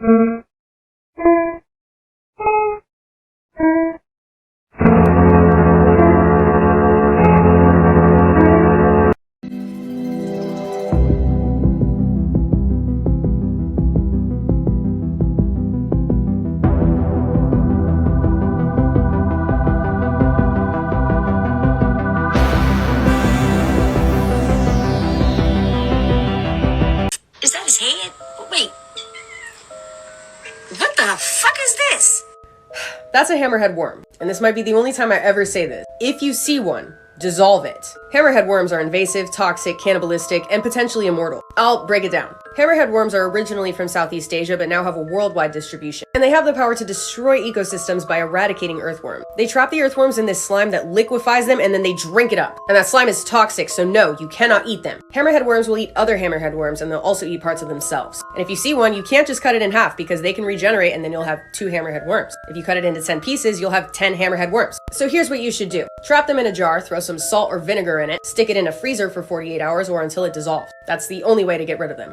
Is that his head? Wait. What the fuck is this? That's a hammerhead worm, and this might be the only time I ever say this. If you see one, dissolve it. Hammerhead worms are invasive, toxic, cannibalistic, and potentially immortal. I'll break it down. Hammerhead worms are originally from Southeast Asia, but now have a worldwide distribution. And they have the power to destroy ecosystems by eradicating earthworm. They trap the earthworms in this slime that liquefies them, and then they drink it up. And that slime is toxic, so no, you cannot eat them. Hammerhead worms will eat other hammerhead worms, and they'll also eat parts of themselves. And if you see one, you can't just cut it in half, because they can regenerate, and then you'll have 2 hammerhead worms. If you cut it into 10 pieces, you'll have 10 hammerhead worms. So here's what you should do. Trap them in a jar, throw some salt or vinegar in it, stick it in a freezer for 48 hours or until it dissolves. That's the only way to get rid of them.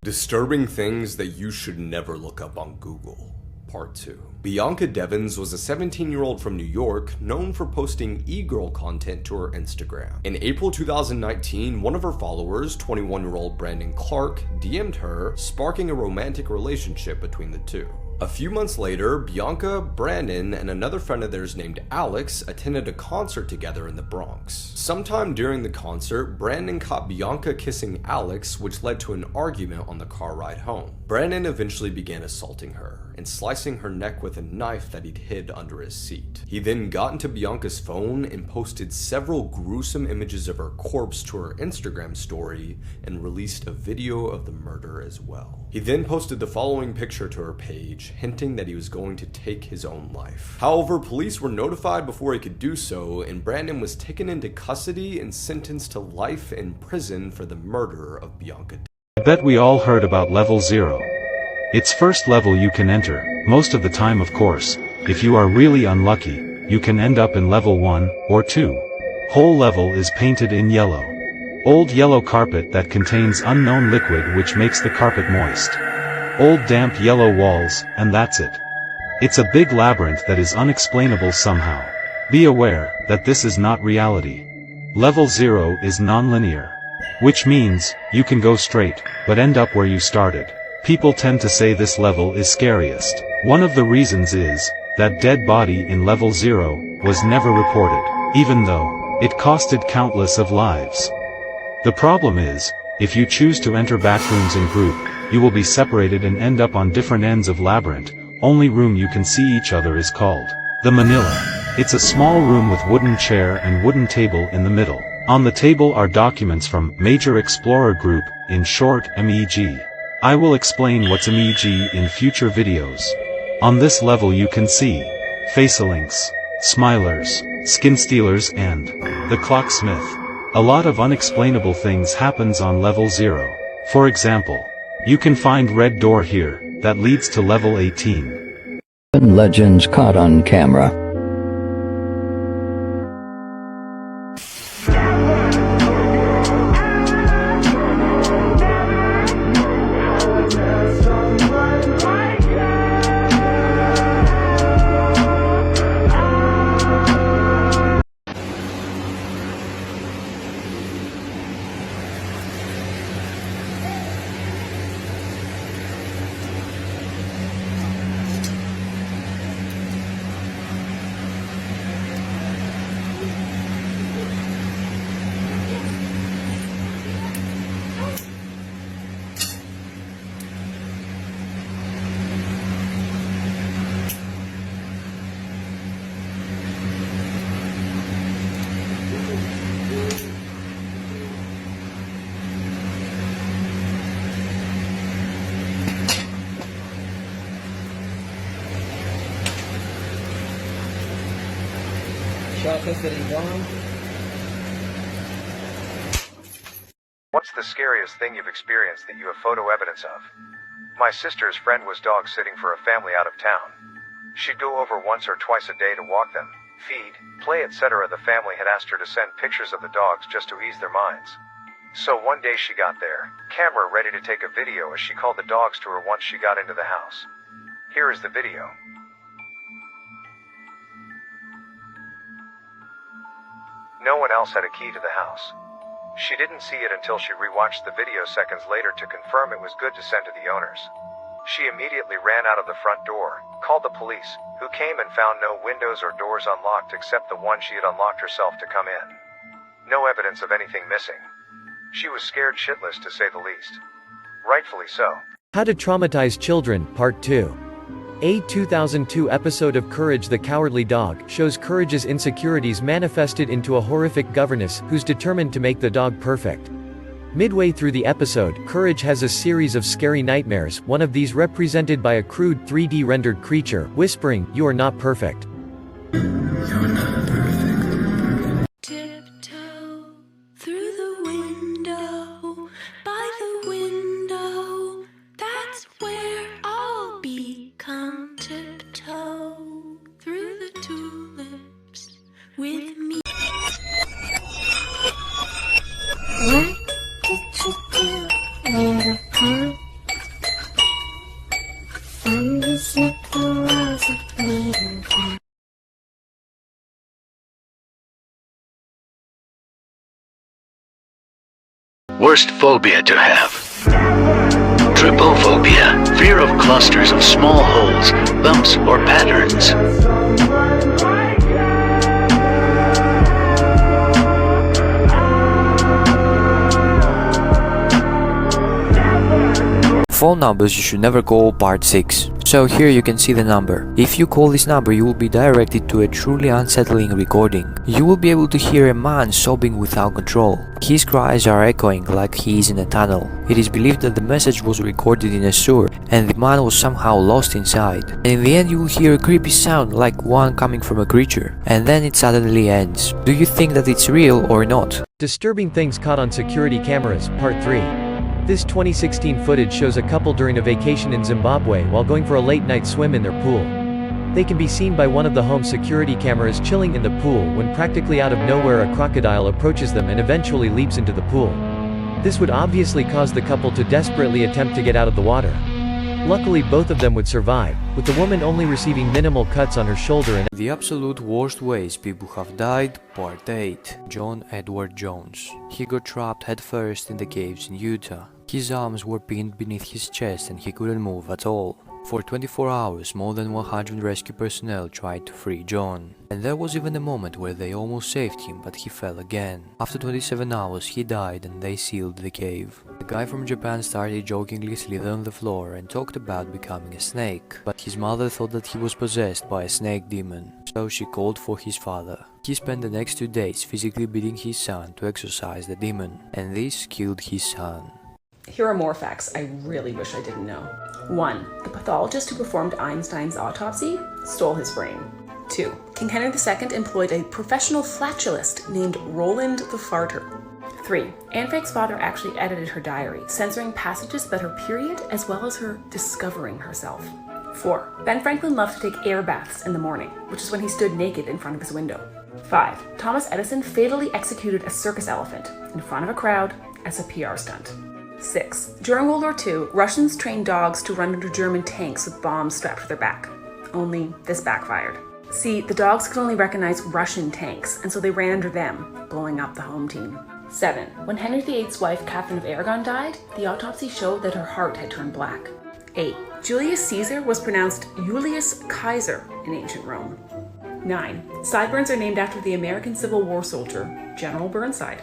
Disturbing things that you should never look up on Google. Part 2. Bianca Devins was a 17-year-old from New York known for posting e-girl content to her Instagram. In April 2019, one of her followers, 21-year-old Brandon Clark, DM'd her, sparking a romantic relationship between the two. A few months later, Bianca, Brandon, and another friend of theirs named Alex attended a concert together in the Bronx. Sometime during the concert, Brandon caught Bianca kissing Alex, which led to an argument on the car ride home. Brandon eventually began assaulting her and slicing her neck with a knife that he'd hid under his seat. He then got into Bianca's phone and posted several gruesome images of her corpse to her Instagram story and released a video of the murder as well. He then posted the following picture to her page, hinting that he was going to take his own life. However, police were notified before he could do so, and Brandon was taken into custody and sentenced to life in prison for the murder of Bianca. I bet we all heard about level 0. It's first level you can enter, most of the time of course. If you are really unlucky, you can end up in level 1 or 2. Whole level is painted in yellow. Old yellow carpet that contains unknown liquid which makes the carpet moist. Old damp yellow walls, and that's it. It's a big labyrinth that is unexplainable somehow. Be aware that this is not reality. Level 0 is non-linear. Which means, you can go straight, but end up where you started. People tend to say this level is scariest. One of the reasons is, that dead body in level 0, was never reported, even though, it costed countless of lives. The problem is, if you choose to enter backrooms in group, you will be separated and end up on different ends of labyrinth. Only room you can see each other is called the Manila. It's a small room with wooden chair and wooden table in the middle. On the table are documents from Major Explorer Group, in short MEG. I will explain what's MEG in future videos. On this level you can see Facelinks, Smilers, Skin Stealers and the Clocksmith. A lot of unexplainable things happens on level 0. For example, you can find red door here, that leads to level 18. Legends caught on camera. What's the scariest thing you've experienced that you have photo evidence of? My sister's friend was dog sitting for a family out of town. She'd go over once or twice a day to walk them, feed, play, etc. The family had asked her to send pictures of the dogs just to ease their minds. So one day she got their camera ready to take a video as she called the dogs to her once she got into the house. Here is the video. No one else had a key to the house. She didn't see it until she rewatched the video seconds later to confirm it was good to send to the owners. She immediately ran out of the front door, called the police, who came and found no windows or doors unlocked except the one she had unlocked herself to come in. No evidence of anything missing. She was scared shitless to say the least. Rightfully so. How to Traumatize Children, Part 2. A 2002 episode of Courage the Cowardly Dog shows Courage's insecurities manifested into a horrific governess who's determined to make the dog perfect. Midway through the episode, Courage has a series of scary nightmares, one of these represented by a crude 3D rendered creature, whispering, "You are not perfect." Tiptoe through the window, by the window, that's where I'll be. Come tiptoe through the tulips with me. What did you do, little punk? And you said there was a bleeding heart. Worst phobia to have. Trypophobia, fear of clusters of small holes, bumps, or patterns. Phone numbers you should never call, Part 6. So here you can see the number. If you call this number, you will be directed to a truly unsettling recording. You will be able to hear a man sobbing without control. His cries are echoing like he is in a tunnel. It is believed that the message was recorded in a sewer and the man was somehow lost inside. And in the end you will hear a creepy sound like one coming from a creature. And then it suddenly ends. Do you think that it's real or not? Disturbing things caught on security cameras, Part 3. This 2016 footage shows a couple during a vacation in Zimbabwe while going for a late-night swim in their pool. They can be seen by one of the home's security cameras chilling in the pool when practically out of nowhere a crocodile approaches them and eventually leaps into the pool. This would obviously cause the couple to desperately attempt to get out of the water. Luckily both of them would survive, with the woman only receiving minimal cuts on her shoulder and The absolute worst ways people have died, Part 8. John Edward Jones. He got trapped headfirst in the caves in Utah. His arms were pinned beneath his chest and he couldn't move at all. For 24 hours, more than 100 rescue personnel tried to free John. And there was even a moment where they almost saved him, but he fell again. After 27 hours, he died and they sealed the cave. The guy from Japan started jokingly slither on the floor and talked about becoming a snake. But his mother thought that he was possessed by a snake demon, so she called for his father. He spent the next 2 days physically beating his son to exorcise the demon, and this killed his son. Here are more facts I really wish I didn't know. 1. The pathologist who performed Einstein's autopsy stole his brain. 2. King Henry II employed a professional flatulist named Roland the Farter. 3. Anne Frank's father actually edited her diary, censoring passages about her period as well as her discovering herself. 4. Ben Franklin loved to take air baths in the morning, which is when he stood naked in front of his window. 5. Thomas Edison fatally executed a circus elephant in front of a crowd as a PR stunt. 6. During World War II, Russians trained dogs to run under German tanks with bombs strapped to their back. Only this backfired. See, the dogs could only recognize Russian tanks, and so they ran under them, blowing up the home team. 7. When Henry VIII's wife, Catherine of Aragon, died, the autopsy showed that her heart had turned black. 8. Julius Caesar was pronounced Julius Kaiser in ancient Rome. 9. Sideburns are named after the American Civil War soldier, General Burnside.